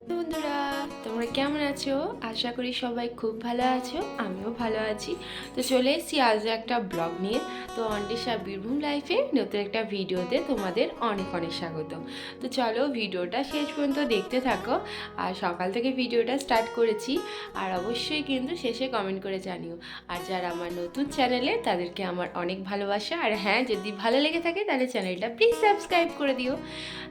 বন্ধুরা, তোমরা কেমন আছো? আশা করি সবাই খুব ভালো আছো, আমিও ভালো আছি। তো চলে এসেছি আজ একটা ব্লগ নিয়ে। তো অন্ডিশা বীরভূম লাইফে নতুন একটা ভিডিওতে তোমাদের অনেক অনেক স্বাগত। তো চলো ভিডিওটা শেষ পর্যন্ত দেখতে থাকো। আর সকাল থেকে ভিডিওটা স্টার্ট করেছি, আর অবশ্যই কিন্তু শেষে কমেন্ট করে জানিও। আর যারা আমার নতুন চ্যানেলে তাদেরকে আমার অনেক ভালোবাসা। আর হ্যাঁ, যদি ভালো লেগে থাকে তাহলে চ্যানেলটা প্লিজ সাবস্ক্রাইব করে দিও।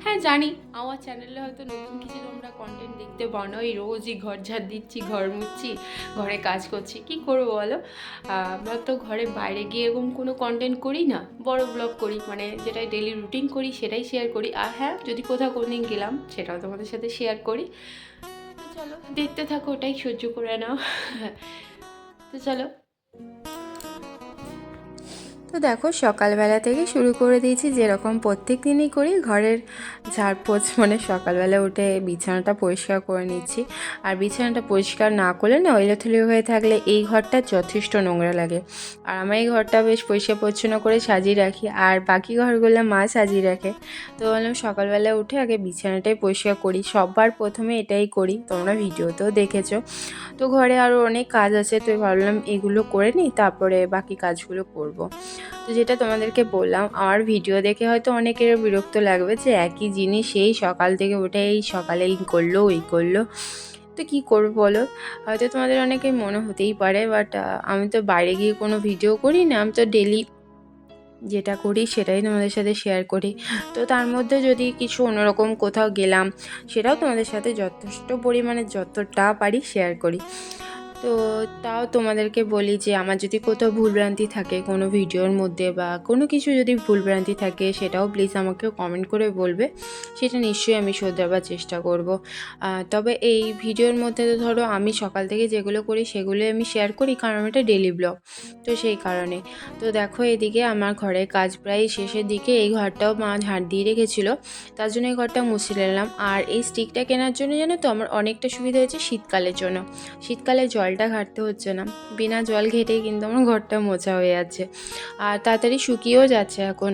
হ্যাঁ জানি আমার চ্যানেলে হয়তো নতুন কিছু তোমরা কন্টেন্ট দেখতে পাও না, ওই রোজই ঘর ঝাড় দিচ্ছি, ঘর মুছছি, ঘরে কাজ করছি, কি করবো বলো। আমরা তো ঘরে বাইরে গিয়ে এরকম কোনো কন্টেন্ট করি না, বড় ব্লগ করি, মানে যেটাই ডেলি রুটিন করি সেটাই শেয়ার করি। আর হ্যাঁ, যদি কোথাও কোনদিন গেলাম সেটাও তোমাদের সাথে শেয়ার করি। তো চলো দেখতে থাকো, ওটাই সহ্য করে নাও। তো চলো। তো দেখো সকালবেলা থেকে শুরু করে দিয়েছি, যেরকম প্রত্যেক দিনই করি, ঘরের ঝাড়পোছ, মানে সকালবেলা উঠে বিছানাটা পরিষ্কার করে নিচ্ছি। আর বিছানাটা পরিষ্কার না করলে না, ওইলোথুলি হয়ে থাকলে এই ঘরটা যথেষ্ট নোংরা লাগে। আর আমার এই ঘরটা বেশ পরিষ্কার পরিচ্ছন্ন করে সাজিয়ে রাখি, আর বাকি ঘরগুলো মা সাজিয়ে রাখে। তো বললাম সকালবেলা উঠে আগে বিছানাটাই পরিষ্কার করি, সবার প্রথমে এটাই করি, তোমরা ভিডিওতেও দেখেছো। তো ঘরে আরও অনেক কাজ আছে, তো ভাবলাম এগুলো করে নিই, তারপরে বাকি কাজগুলো করব। তো যেটা তোমাদেরকে বললাম, আমার ভিডিও দেখে হয়তো অনেকের বিরক্ত লাগবে যে একই জিনিস এই সকাল থেকে উঠে এই সকালে এই করলো ওই করলো। তো কী করবো বলো, হয়তো তোমাদের অনেকেই মনে হতেই পারে, বাট আমি তো বাইরে গিয়ে কোনো ভিডিও করি না, আমি তো ডেলি যেটা করি সেটাই তোমাদের সাথে শেয়ার করি। তো তার মধ্যে যদি কিছু অন্যরকম কোথাও গেলাম, সেটাও তোমাদের সাথে যথেষ্ট পরিমাণে যতটা পারি শেয়ার করি। তো তাও তোমাদেরকে বলি যে আমার যদি কোথাও ভুলভ্রান্তি থাকে কোনো ভিডিওর মধ্যে, বা কোনো কিছু যদি ভুলভ্রান্তি থাকে, সেটাও প্লিজ আমাকে কমেন্ট করে বলবে, সেটা নিশ্চয়ই আমি শোধরাবার চেষ্টা করব। তবে এই ভিডিওর মধ্যে তো ধরো আমি সকাল থেকে যেগুলো করি সেগুলোই আমি শেয়ার করি, কারণ এটা ডেলি ব্লগ, তো সেই কারণে। তো দেখো এদিকে আমার ঘরের কাজ প্রায় শেষের দিকে, এই ঘরটাও মা ঝাড় দিয়ে রেখেছিলো, তার জন্য এই ঘরটা মুছে নিলাম। আর এই স্টিকটা কেনার জন্য জানো তো আমার অনেকটা সুবিধা হয়েছে শীতকালের জন্য। শীতকালে জলটা ঘাটতে হচ্ছে না, বিনা জল ঘেটেই কিন্তু আমার ঘরটা মোছা হয়ে যাচ্ছে, আর তাড়াতাড়ি শুকিয়েও যাচ্ছে এখন,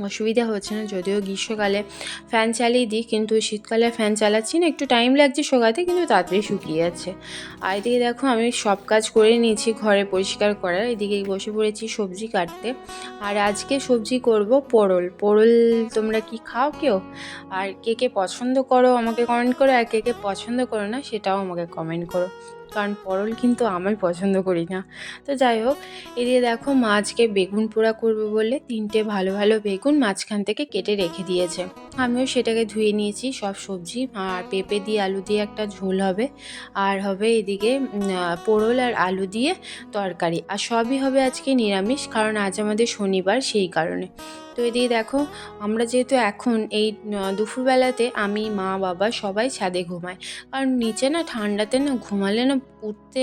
অসুবিধা হচ্ছে না। যদিও গ্রীষ্মকালে ফ্যান চালিয়ে দিই, কিন্তু শীতকালে ফ্যান চালাচ্ছি না, একটু টাইম লাগছে শোকাতে, কিন্তু তাড়াতাড়ি শুকিয়ে যাচ্ছে। আর এদিকে দেখো আমি সব কাজ করে নিয়েছি ঘরে পরিষ্কার করার, এদিকে বসে পড়েছি সবজি কাটতে। আর আজকে সবজি করব পরল। পরল তোমরা কি খাও কেউ? আর কে কে পছন্দ করো আমাকে কমেন্ট করো, আর কে কে পছন্দ করো না সেটাও আমাকে কমেন্ট করো, কারণ পরল কিন্তু আমি পছন্দ করি না। তো যাই হোক, এদিকে দেখো মা আজকে বেগুন পোড়া করবে বলে 3টে ভালো ভালো বেগুন মাঝখান থেকে কেটে রেখে দিয়েছে। আমিও সেটাকে ধুয়ে নিয়েছি, সব সবজি আর পেঁপে দিয়ে আলু দিয়ে একটা ঝোল হবে, আর হবে এদিকে পোড়ল আর আলু দিয়ে তরকারি, আর সবই হবে আজকে নিরামিষ, কারণ আজ আমাদের শনিবার, সেই কারণে। তো এদিকে দেখো আমরা যেহেতু এখন এই দুপুরবেলাতে আমি মা বাবা সবাই ছাদে ঘুমাই, কারণ নিচে না ঠান্ডাতে না ঘুমালে না উঠতে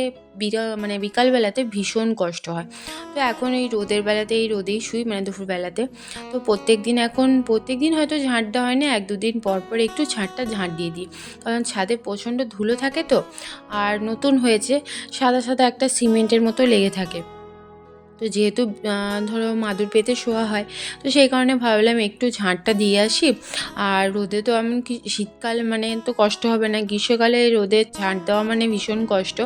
মানে বিকালবেলাতে ভীষণ কষ্ট হয়। তো এখন এই রোদের বেলাতে এই রোদেই শুই, মানে দুপুরবেলাতে। তো প্রত্যেক দিন হয়তো ঝাঁট দেওয়া হয় না, 1-2 দিন পর পর একটু ঝাঁট দিয়ে দিই, কারণ ছাদে প্রচণ্ড ধুলো থাকে তো, আর নতুন হয়েছে, সাদা সাদা একটা সিমেন্টের মতো লেগে থাকে। তো যেহেতু ধরো মাদুর পেতে শোয়া হয়, তো সেই কারণে ভাবলাম একটু ঝাঁটটা দিয়ে আসি। আর রোদে তো এমন কি শীতকালে মানে তো কষ্ট হবে না, গ্রীষ্মকালে রোদে ঝাঁট দেওয়া মানে ভীষণ কষ্ট।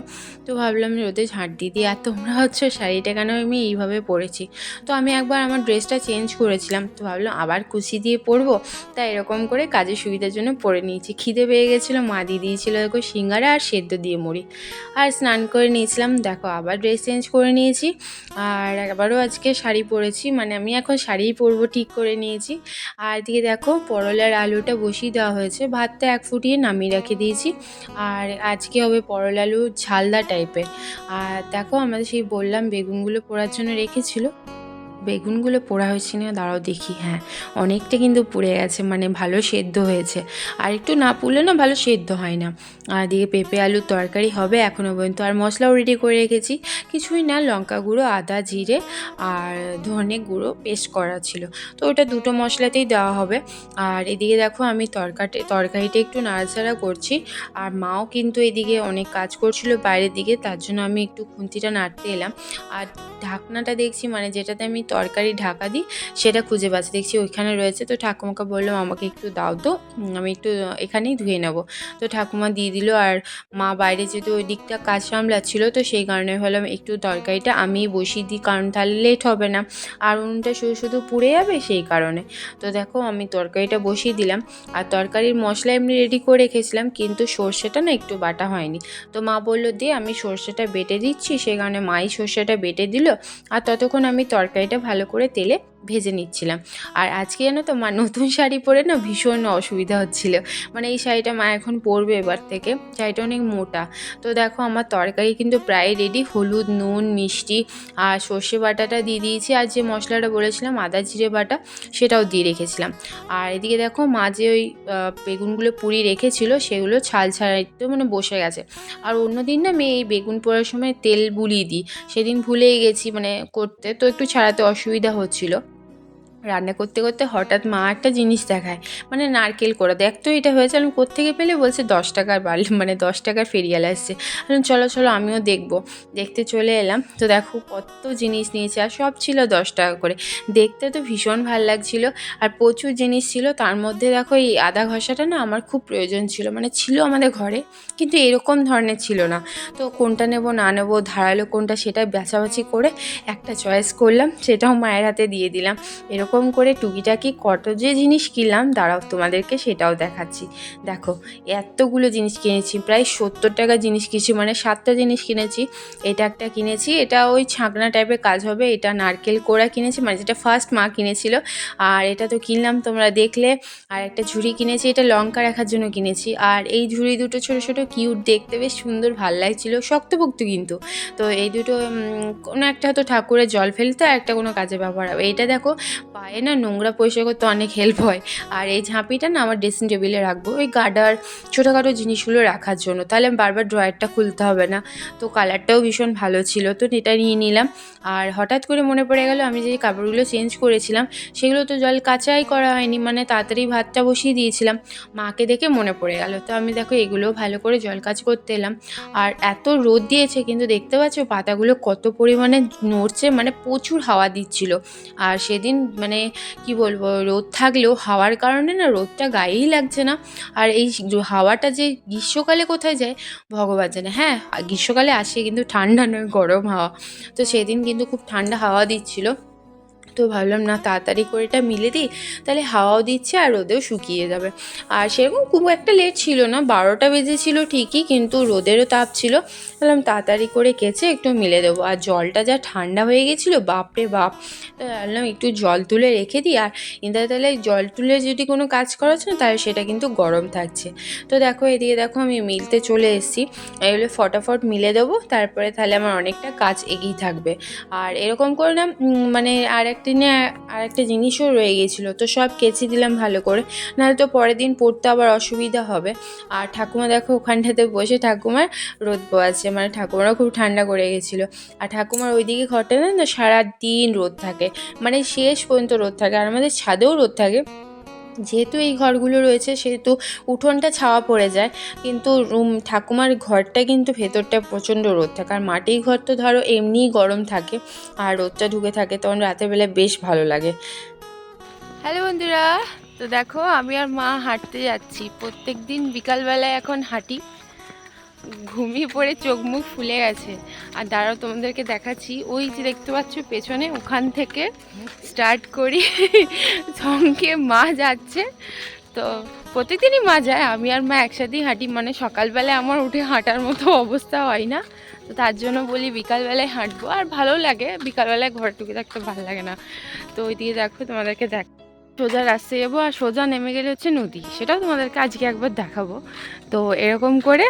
তো ভাবলাম রোদে ঝাঁট দিয়ে দিই। আর তোমরা হচ্ছে শাড়িটা কেন আমি এইভাবে পরেছি, তো আমি একবার আমার ড্রেসটা চেঞ্জ করেছিলাম, তো ভাবলাম আবার কুচি দিয়ে পরবো, তাই এরকম করে কাজের সুবিধার জন্য পরে নিয়েছি। খিদে পেয়ে গেছিলো, মা দিয়ে দিয়েছিলো দেখো সিঙ্গারা আর সেদ্ধ দিয়ে মুড়ি, আর স্নান করে নিয়েছিলাম, দেখো আবার ড্রেস চেঞ্জ করে নিয়েছি। আর আবারও আজকে শাড়ি পরেছি, মানে আমি এখন শাড়িই পরবো ঠিক করে নিয়েছি। আর এদিকে দেখো পরলার আলুটা বসিয়ে দেওয়া হয়েছে, ভাতটা 1 ফুটিয়ে নামিয়ে রেখে দিয়েছি। আর আজকে হবে পরল আলু ঝালদা টাইপের। আর দেখো আমাদের সেই বললাম বেগুনগুলো পোড়ার জন্য রেখেছিল, বেগুনগুলো পোড়া হয়েছে না, দাঁড়াও দেখি, হ্যাঁ অনেকটা কিন্তু পুড়ে গেছে, মানে ভালো সেদ্ধ হয়েছে। আর একটু না পুড়লে না ভালো সেদ্ধ হয় না। আর দিয়ে পেঁপে আলুর তরকারি হবে এখনও পর্যন্ত। আর মশলাও রেডি করে রেখেছি, কিছুই না, লঙ্কা গুঁড়ো, আদা জিরে আর ধনে গুঁড়ো পেস্ট করা ছিল, তো ওটা দুটো মশলাতেই দেওয়া হবে। আর এদিকে দেখো আমি তরকারিটা একটু নাড়াচাড়া করছি, আর মাও কিন্তু এদিকে অনেক কাজ করছিল বাইরের দিকে, তার জন্য আমি একটু খুন্তিটা নাড়তে এলাম। আর ঢাকনাটা দেখছি, মানে যেটাতে আমি তরকারি ঢাকা দিই সেটা খুঁজে পাচ্ছি, দেখছি ওইখানে রয়েছে। তো ঠাকুমাকে বললাম আমাকে একটু দাও তো, আমি একটু এখানেই ধুয়ে নেব। তো ঠাকুমা দিয়ে দিল। আর মা বাইরে যেহেতু ওই দিকটা কাজ সামলাচ্ছিল, তো সেই কারণে ভাবলাম একটু তরকারিটা আমি বসিয়ে দিই, কারণ তাহলে লেট হবে না, আর উনুনটা শুধু শুধু পুড়ে যাবে সেই কারণে। তো দেখো আমি তরকারিটা বসিয়ে দিলাম। আর তরকারির মশলা এমনি রেডি করে রেখেছিলাম, কিন্তু সর্ষেটা না একটু বাটা হয়নি। তো মা বললো দিয়ে আমি সর্ষেটা বেটে দিচ্ছি, সেই কারণে মাই সর্ষেটা বেটে দিল। আর ততক্ষণ আমি তরকারিটা ভালো করে তেলে ভেজে নিচ্ছিলাম। আর আজকে জানো তো মা নতুন শাড়ি পরে না ভীষণ অসুবিধা হচ্ছিল, মানে এই শাড়িটা মা এখন পরবে এবার থেকে, শাড়িটা অনেক মোটা। তো দেখো আমার তরকারি কিন্তু প্রায় রেডি, হলুদ নুন মিষ্টি আর সর্ষে বাটাটা দিয়ে দিয়েছি, আর যে মশলাটা বলেছিলাম আদা জিরে বাটা সেটাও দিয়ে রেখেছিলাম। আর এদিকে দেখো মা যে ওই বেগুনগুলো পুড়িয়ে রেখেছিল সেগুলো ছাল ছাড়াইতে মানে বসে গেছে। আর অন্যদিন না আমি এই বেগুন পোড়ার সময় তেল বুলিয়ে দিই, সেদিন ভুলেই গেছি মানে করতে, তো একটু ছাড়াতে অসুবিধা হচ্ছিল। রান্না করতে করতে হঠাৎ মা একটা জিনিস দেখায়, মানে নারকেল কোড়া, দেখ তো এটা হয়েছে। আমি কোত্থেকে পেলে, বলছে 10 টাকার মানে 10 টাকার ফেরিয়াল আসছে। চলো চলো আমিও দেখবো, দেখতে চলে এলাম। তো দেখো কত জিনিস নিয়েছে, আর সব ছিল 10 টাকা করে। দেখতে তো ভীষণ ভাল লাগছিল, আর প্রচুর জিনিস ছিল। তার মধ্যে দেখো এই আদা ঘষাটা না আমার খুব প্রয়োজন ছিল, মানে ছিল আমাদের ঘরে, কিন্তু এরকম ধরনের ছিল না। তো কোনটা নেব না নেব, ধারালো কোনটা সেটা বাছাবাছি করে একটা চয়েস করলাম, সেটাও মায়ের হাতে দিয়ে দিলাম। এরকম করে টুকিটাকি কত যে জিনিস কিনলাম, দাঁড়াও তোমাদেরকে সেটাও দেখাচ্ছি। দেখো এতগুলো জিনিস কিনেছি, প্রায় 70 টাকা জিনিস কিনেছি, মানে 7টা জিনিস কিনেছি। এটা একটা কিনেছি, এটা ওই ছাঁকনা টাইপের কাজ হবে। এটা নারকেল কোড়া কিনেছি, মানে যেটা ফার্স্ট মা কিনেছিল। আর এটা তো কিনলাম তোমরা দেখলে। আর একটা ঝুড়ি কিনেছি, এটা লঙ্কা রাখার জন্য কিনেছি। আর এই ঝুড়ি দুটো ছোটো ছোটো কিউট, দেখতে বেশ সুন্দর ভাল লাগছিলো, শক্তপোক্ত কিন্তু। তো এই দুটো কোনো একটা হয়তো ঠাকুরের জল ফেলতে, আর একটা কোনো কাজে ব্যবহার হবে। এইটা দেখো পায়ে না নোংরা পরিষ্কার করতে অনেক হেল্প হয়। আর এই ঝাঁপিটা না আমার ড্রেসিং টেবিলে রাখবো, ওই গার্ডার ছোটোখাটো জিনিসগুলো রাখার জন্য, তাহলে বারবার ড্রয়ারটা খুলতে হবে না। তো কালারটাও ভীষণ ভালো ছিল, তো এটা নিয়ে নিলাম। আর হঠাৎ করে মনে পড়ে গেল আমি যে কাপড়গুলো চেঞ্জ করেছিলাম সেগুলো তো জল কাচাই করা হয়নি, মানে তাড়াতাড়ি ভাতটা বসিয়ে দিয়েছিলাম। মাকে দেখে মনে পড়ে গেল, তো আমি দেখো এগুলোও ভালো করে জল কাচ করতে এলাম। আর এত রোদ দিয়েছে, কিন্তু দেখতে পাচ্ছ পাতাগুলো কত পরিমাণে নড়ছে, মানে প্রচুর হাওয়া দিচ্ছিল। আর সেদিন মানে কি বলবো, রোদ থাকলেও হাওয়ার কারণে না রোদটা গায়েই লাগছে না। আর এই হাওয়াটা যে গ্রীষ্মকালে কোথায় যায় ভগবান জানে। হ্যাঁ গ্রীষ্মকালে আসে, কিন্তু ঠান্ডা নয়, গরম হাওয়া। তো সেদিন কিন্তু খুব ঠান্ডা হাওয়া দিচ্ছিল। তো ভাবলাম না তাড়াতাড়ি করে এটা মিলে দিই, তাহলে হাওয়াও দিচ্ছে আর রোদেও শুকিয়ে যাবে। আর সেরকম খুব একটা লেট ছিল না, 12টা বেজেছিল ঠিকই, কিন্তু রোদেরও তাপ ছিল। ভাবলাম তাড়াতাড়ি করে কেচে একটু মিলে দেবো। আর জলটা যা ঠান্ডা হয়ে গেছিলো বাপরে বাপ, ভাবলাম একটু জল তুলে রেখে দিই। আর ইন্দার তাহলে জল তুলে যদি কোনো কাজ করাচ্ছে না, তাহলে সেটা কিন্তু গরম থাকছে। তো দেখো এদিকে দেখো আমি মিলতে চলে এসেছি, এগুলো ফটাফট মিলে দেবো, তারপরে তাহলে আমার অনেকটা কাজ এগিয়ে থাকবে। আর এরকম করে না মানে আর একটা জিনিসও রয়ে গেছিলো, তো সব কেচে দিলাম ভালো করে, নাহলে তো পরের দিন পড়তে আবার অসুবিধা হবে। আর ঠাকুমা দেখো ওখানটাতে বসে ঠাকুমার রোদ পোয়াচ্ছে, মানে ঠাকুমারও খুব ঠান্ডা করে গেছিলো। আর ঠাকুমার ওইদিকে ঘরটা না সারাদিন রোদ থাকে, মানে শেষ পর্যন্ত রোদ থাকে। আর আমাদের ছাদেও রোদ থাকে, যেহেতু এই ঘরগুলো রয়েছে সেহেতু উঠোনটা ছাওয়া পড়ে যায়, কিন্তু ঠাকুমার ঘরটা কিন্তু ভেতরটা প্রচণ্ড রোদ থাকে। আর মাটির ঘর তো ধরো এমনিই গরম থাকে, আর রোদটা ঢুকে থাকে, তখন রাতের বেলা বেশ ভালো লাগে। হ্যালো বন্ধুরা, তো দেখো আমি আর মা হাঁটতে যাচ্ছি, প্রত্যেক দিন বিকালবেলায় এখন হাঁটি। ঘুমিয়ে পড়ে চোখ মুখ ফুলে গেছে। আর দাঁড়াও তোমাদেরকে দেখাচ্ছি, ওই যে দেখতে পাচ্ছ পেছনে, ওখান থেকে স্টার্ট করি সঙ্গে মা যাচ্ছে। তো প্রতিদিনই মা যায়, আমি আর মা একসাথেই হাঁটি, মানে সকালবেলায় আমার উঠে হাঁটার মতো অবস্থা হয় না, তো তার জন্য বলি বিকালবেলায় হাঁটবো। আর ভালো লাগে, বিকালবেলায় ঘরে টুকে থাকতে ভালো লাগে না। তো ওই দিকে দেখো তোমাদেরকে সোজা রাস্তায় যাবো, আর সোজা নেমে গেলে হচ্ছে নদী, সেটাও তোমাদেরকে আজকে একবার দেখাবো। তো এরকম করে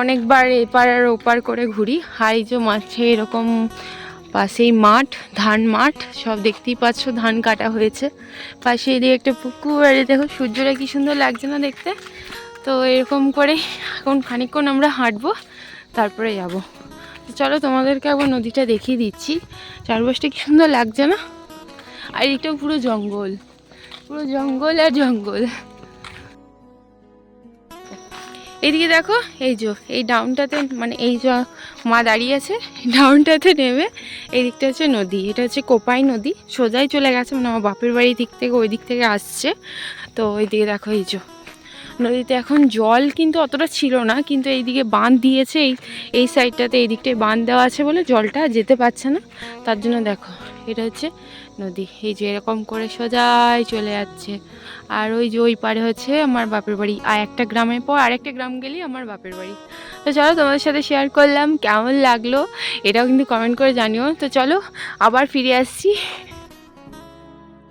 অনেকবার এপার আর ওপার করে ঘুরি। হাই যে মাঠে এরকম পাশেই মাঠ, ধান মাঠ, সব দেখতেই পাচ্ছ, ধান কাটা হয়েছে। পাশে এদিকে একটা পুকুর, আর দেখো সূর্যটা কি সুন্দর লাগছে না দেখতে। তো এরকম করে এখন খানিকক্ষণ আমরা হাঁটবো, তারপরে যাব। চলো তোমাদেরকে একবার নদীটা দেখিয়ে দিচ্ছি, চারপাশটা কি সুন্দর লাগছে না। আর এটা পুরো জঙ্গল, পুরো জঙ্গল আর জঙ্গল। এইদিকে দেখো এই যে এই ডাউনটাতে মানে এই যে মা দাঁড়িয়ে আছে, ডাউনটাতে নেমে এই দিকটা হচ্ছে নদী, এটা হচ্ছে কোপাই নদী, সোজাই চলে গেছে, মানে আমার বাপের বাড়ির দিক থেকে ওই দিক থেকে আসছে। তো ওইদিকে দেখো এই যে নদীতে এখন জল কিন্তু অতটা ছিল না, কিন্তু এইদিকে বাঁধ দিয়েছে, এই সাইডটাতে এই দিকটায় বাঁধ দেওয়া আছে বলে জলটা যেতে পারছে না, তার জন্য দেখো এটা হচ্ছে নদী, এই যে এরকম করে সোজাই চলে যাচ্ছে। আর ওই যে ওই পারে হচ্ছে আমার বাপের বাড়ি, আর একটা গ্রামের পর আরেকটা গ্রাম গেলেই আমার বাপের বাড়ি। তো চলো তোমাদের সাথে শেয়ার করলাম, কেমন লাগলো এটাও কিন্তু কমেন্ট করে জানিও। তো চলো আবার ফিরে আসছি।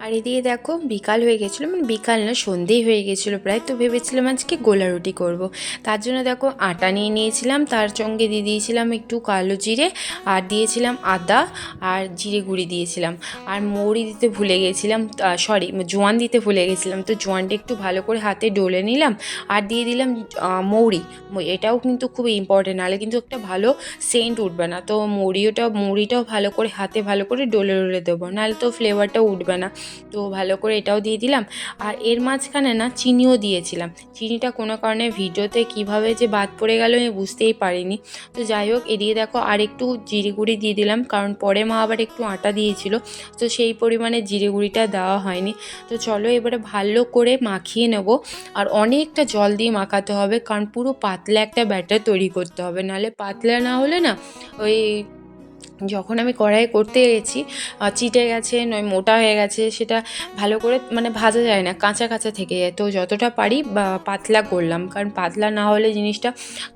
আর এদিকে দেখো বিকাল হয়ে গেছিলো, মানে বিকাল না সন্ধেই হয়ে গেছিলো প্রায়। তো ভেবেছিলাম আজকে গোলা রুটি করব। তার জন্য দেখো আটা নিয়ে নিয়েছিলাম, তার সঙ্গে দিয়ে দিয়েছিলাম একটু কালো জিরে, আর দিয়েছিলাম আদা আর জিরে গুঁড়ি দিয়েছিলাম, আর মৌরি দিতে ভুলে গেছিলাম, সরি জোয়ান দিতে ভুলে গেছিলাম। তো জোয়ানটা একটু ভালো করে হাতে ডলে নিলাম, আর দিয়ে দিলাম মৌরি। এটাও কিন্তু খুব ইম্পর্টেন্ট, নাহলে কিন্তু একটা ভালো সেন্ট উঠবে না। তো মৌরিটাও ভালো করে হাতে ভালো করে ডলে ডলে দেবো, নাহলে তো ফ্লেভারটা উঠবে না। তো ভালো করে এটাও দিয়ে দিলাম, আর এর মাঝখানে না চিনিও দিয়েছিলাম। চিনিটা কোনো কারণে ভিডিওতে কিভাবে যে বাদ পড়ে গেল আমি বুঝতেই পারিনি। তো যাই হোক, এদিকে দেখো আর একটু জিরে গুঁড়ি দিয়ে দিলাম, কারণ পরে মা আবার একটু আটা দিয়েছিল, তো সেই পরিমাণে জিরে গুঁড়িটা দেওয়া হয়নি। তো চলো এবারে ভালো করে মাখিয়ে নেব, আর অনেকটা জল দিয়ে মাখাতে হবে, কারণ পুরো পাতলা একটা ব্যাটার তৈরি করতে হবে, নাহলে পাতলা না হলে না ওই যখন আমি কড়াইয়ে করতে গেছি চিটে গেছে, নয় মোটা হয়ে গেছে, সেটা ভালো করে মানে ভাজা যায় না, কাঁচা কাঁচা থেকে যায়। তো যতটা পারি পাতলা করলাম, কারণ পাতলা না হলে জিনিসটা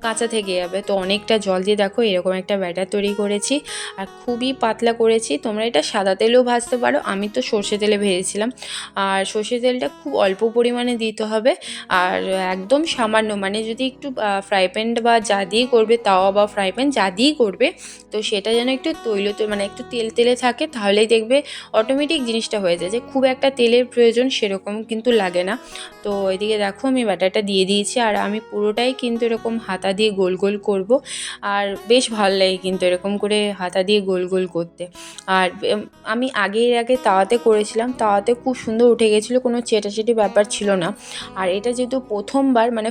কাঁচা থেকে যাবে। তো অনেকটা জল দিয়ে দেখো এরকম একটা ব্যাটার তৈরি করেছি, আর খুবই পাতলা করেছি। তোমরা এটা সাদা তেলেও ভাজতে পারো, আমি তো সর্ষে তেলে ভেজেছিলাম। আর সর্ষে তেলটা খুব অল্প পরিমাণে দিতে হবে, আর একদম সামান্য, মানে যদি একটু ফ্রাই প্যান বা যা দিয়ে করবে, তাওয়া বা ফ্রাই প্যান যা দিয়েই করবে, তো সেটা যেন একটু মানে একটু তেল তেলে থাকে, তাহলেই দেখবে অটোমেটিক জিনিসটা হয়ে যায়, যে খুব একটা তেলের প্রয়োজন সেরকম কিন্তু লাগে না। তো এদিকে দেখো আমি ব্যাটারটা দিয়ে দিয়েছি, আর আমি পুরোটাই কিন্তু এরকম হাতা দিয়ে গোল গোল করব, আর বেশ ভালো লাগে কিন্তু এরকম করে হাতা দিয়ে গোল গোল করতে। আর আমি আগে তাওয়াতে করেছিলাম, তাওয়াতে খুব সুন্দর উঠে গেছিলো, কোনো চেটাচেটি ব্যাপার ছিল না। আর এটা যেহেতু প্রথমবার মানে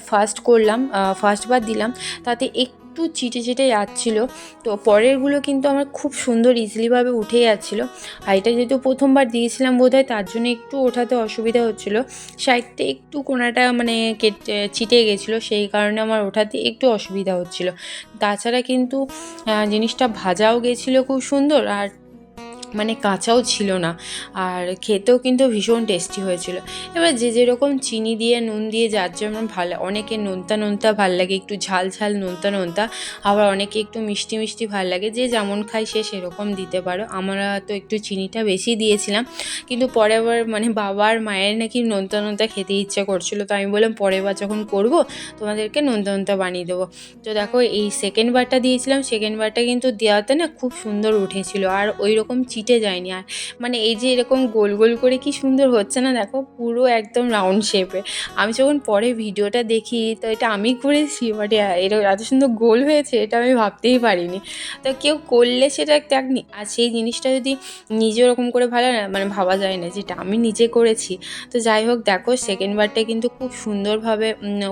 ফার্স্টবার দিলাম, তাতে একটু চিটে চিটে যাচ্ছিলো, তো পরেরগুলো কিন্তু আমার খুব সুন্দর ইজিলিভাবে উঠে যাচ্ছিলো। আর এটা যেহেতু প্রথমবার দিয়েছিলাম বোধহয়, তার জন্য একটু ওঠাতে অসুবিধা হচ্ছিলো, সাইডটা একটু কোনাটা মানে চিটে গেছিলো, সেই কারণে আমার ওঠাতে একটু অসুবিধা হচ্ছিলো। তাছাড়া কিন্তু জিনিসটা ভাজাও গেছিলো খুব সুন্দর, আর মানে কাঁচাও ছিল না, আর খেতেও কিন্তু ভীষণ টেস্টি হয়েছিল। এবার যে যেরকম চিনি দিয়ে নুন দিয়ে যার যেমন ভালো, অনেকে নোনতা নোনতা ভাল লাগে, একটু ঝাল ঝাল নোনতা নোনতা, আবার অনেকে একটু মিষ্টি মিষ্টি ভাল লাগে, যে যেমন খায় সে সেরকম দিতে পারো। আমরা তো একটু চিনিটা বেশি দিয়েছিলাম, কিন্তু পরে আবার মানে বাবার মায়ের নাকি নোনতা নোনতা খেতে ইচ্ছা করছিলো, তো আমি বললাম পরের বার যখন করবো তোমাদেরকে নোনতা নোনতা বানিয়ে দেবো। তো দেখো এই সেকেন্ড বারটা দিয়েছিলাম, সেকেন্ড বারটা কিন্তু দেওয়াতে না খুব সুন্দর উঠেছিল, আর ওই রকম চিটে যায়নি। আর মানে এই যে এরকম গোল গোল করে কি সুন্দর হচ্ছে না, দেখো পুরো একদম রাউন্ড শেপে। আমি যখন পরে ভিডিওটা দেখি, তো এটা আমি করেছি, বাট এরকম এত সুন্দর গোল হয়েছে এটা আমি ভাবতেই পারিনি। তো কেউ করলে সেটা দেখনি, আর সেই জিনিসটা যদি নিজে ওরকম করে ভালো না মানে ভাবা যায় না যেটা আমি নিজে করেছি। তো যাই হোক দেখো সেকেন্ড বারটা কিন্তু খুব সুন্দরভাবে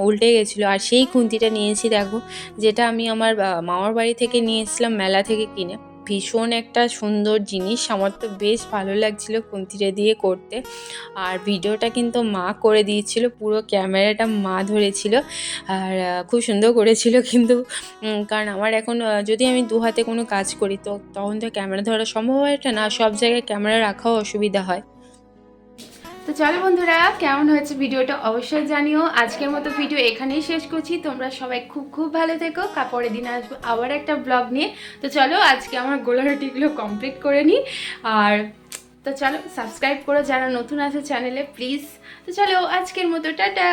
উল্টে গেছিলো। আর সেই খুন্তিটা নিয়েছি দেখো, যেটা আমি আমার মামার বাড়ি থেকে নিয়ে এসেছিলাম মেলা থেকে কিনে, ভীষণ একটা সুন্দর জিনিস, আমার তো বেশ ভালো লাগছিলো খুন্তিটা দিয়ে করতে। আর ভিডিওটা কিন্তু মা করে দিয়েছিল, পুরো ক্যামেরাটা মা ধরেছিল, আর খুব সুন্দর করেছিল কিন্তু, কারণ আমার এখন যদি আমি দু হাতে কোনো কাজ করি, তো তখন তো ক্যামেরা ধরা সম্ভব হয় না, সব জায়গায় ক্যামেরা রাখাও অসুবিধা হয়। তো চলো বন্ধুরা, কেমন হয়েছে ভিডিওটা অবশ্যই জানিও। আজকের মতো ভিডিও এখানেই শেষ করছি, তোমরা সবাই খুব খুব ভালো থেকো। পরের দিন আসবো আবার একটা ব্লগ নিয়ে। তো চলো আজকে আমার গোলা রুটিগুলো কমপ্লিট করে নিই। আর তো চলো সাবস্ক্রাইব করো যারা নতুন আছে চ্যানেলে প্লিজ। তো চলো আজকের মতো টাটা।